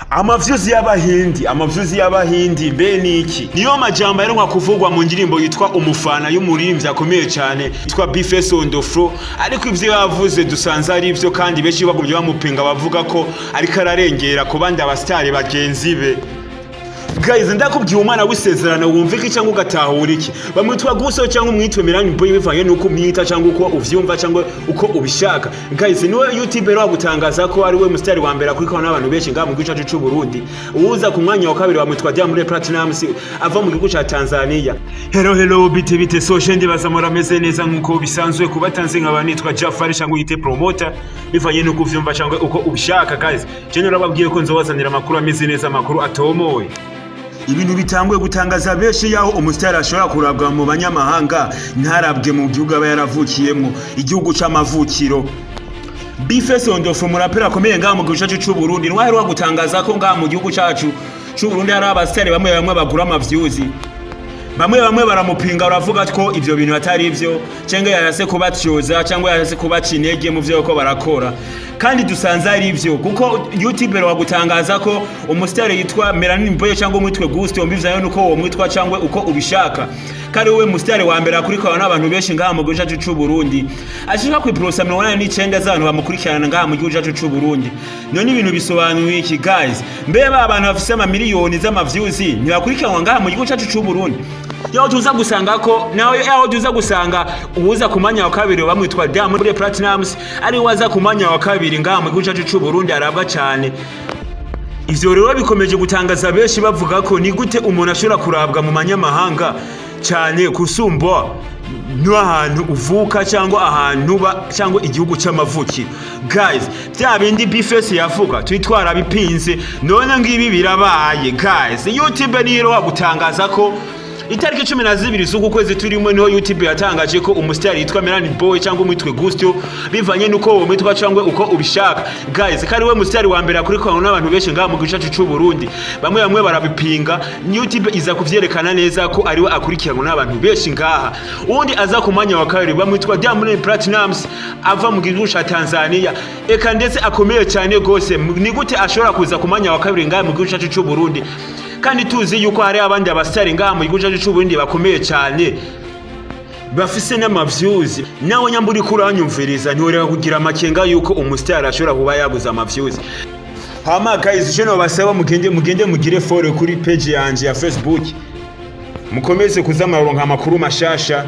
Amavyuzi y'abahindi mbe niki niyo majambo yaronka kuvugwa mu ndirimbo yitwa umufana y'umuririmbyi akomeye cyane yitwa Bface on the floor, ariko ivyo yavuze dusanze ari ivyo kandi benshi bagumye bamupinga bavuga ko ariko ararengera ku bandi abastari bagenzi be. Guys, ndakubwiye umwana w'isezerano wumva iki cyangwa ugatahura iki? Bamwitwa Guso cyangwa umwitwe Milani Boy bivanye nuko umwita cyangwa uko uvyumva cyangwa uko ubishaka. Guys, niwe YouTuber wagutangaza ko ari we mustari wa mbere kuri kona abantu benshi ngaha mu gihugu cyacu cy'u Burundi. Uza ku mwanya wa kabiri bamwitwa Diamond Platnumz ava mu gihugu cya Tanzania. Hello bite social ndibaza murameze neza nkuko bisanzwe kubatanze nk'abanitwa Jafari cyangwa yite promoter bivanye nuko uvyumva cyangwa uko ubishaka. Guys, je narababwiye ko nzobazanira amakuru ameze neza, amakuru atomoye. Ibintu bitanguye gutangaza benshi yaho umustari ashobora kurabwa mu banyamahanga ntarabwe mu gihugu aba yaravukiyemo, igihugu c'amavukiro. Bface on the floor murapera akomeye ngaha mu gihugu cyacu cy'u Burundi, nwaheruka gutangaza ko ngaha mu gihugu cyacu cy'u Burundi hari abastari bamwe bagura amavyuzi. Bamwe baramupinga baravuga ko ivyo bintu atari ivyo, cyangwa yarase kubatyoza cyangwa yarase kubacinege mu vyo ko barakora. Kandi dusanze ari ivyo kuko YouTuber wagutangaza ko umustari yitwa Milani Boy cyangwa umwitwe Gusto mbivyayo nuko uwo mwitwa cyangwa uko ubishaka. Kari we mustari wa mbere akurikirana n'abantu benshi ngaha mu gihugu cyacu cy'u Burundi. Ashika ku iprosa 89 z'abantu bamukurikirana ngaha mu gihugu cyacu cy'u Burundi. None ibintu bisobanuye iki guys? Mbeba abantu bafise ama miliyoni z'amavyuzi ntibakurikiranwa ngaha mu gihugu cyacu cy'u Burundi. Yaho tuza gusanga ko nawe yaho tuza gusanga ubuza kumanya wa kabiri bamwitwa Diamond Platnumz ari waza kumanya wa kabiri ngaha mu gihugu cyacu cy'u Burundi arabwa cyane. Ivyo rero bikomeje gutangaza benshi bavuga ko ni gute umuntu ashobora kurabwa mu manyamahanga cyane kusumba n'ahantu uvuka cyangwa ahantu ba cyangwa igihugu cy'amavuki. Guys, bya bindi Bface yavuga twitwara bipinze none ngibi birabaye. Guys, YouTube niyo wagutangaza ko itariki 12 z'uku kwezi turimo niho YouTube yatangaje ko umustari yitwa Milani Boy cyangwa umwitwe Gusto bivanye nuko uwo mwitwa cyangwa uko ubishaka. Guys, kari we mustari wa mbere akurikirana n'abantu benshi ngaha mu gihugu cyacu cy'u Burundi. Bamwe barabipinga, YouTube iza kuvyerekana neza ko ari we akurikirana n'abantu benshi ngaha. Undi aza kumanya wa kabiri bamwitwa Diamond Platnumz ava mu gihugu cya Tanzania. Eka ndetse akomeye cyane gose, ni gute ashobora kuza kumanya wa kabiri ngaha mu gihugu cyacu cy'u Burundi? Kandi tuzi yuko hari abandi abastari ngaha mu gihugu cyacu cy'u Burundi bakomeye cyane bafise n'amavyuzi. Nawe nyamburi kuranyumviriza ntoreka kugira amakenga yuko umustari ashobora kuba yaguza amavyuzi. Hama guys, je no basaba mugende mugire follow kuri page yanje ya Facebook, mukomeze kuzamaronka amakuru mashasha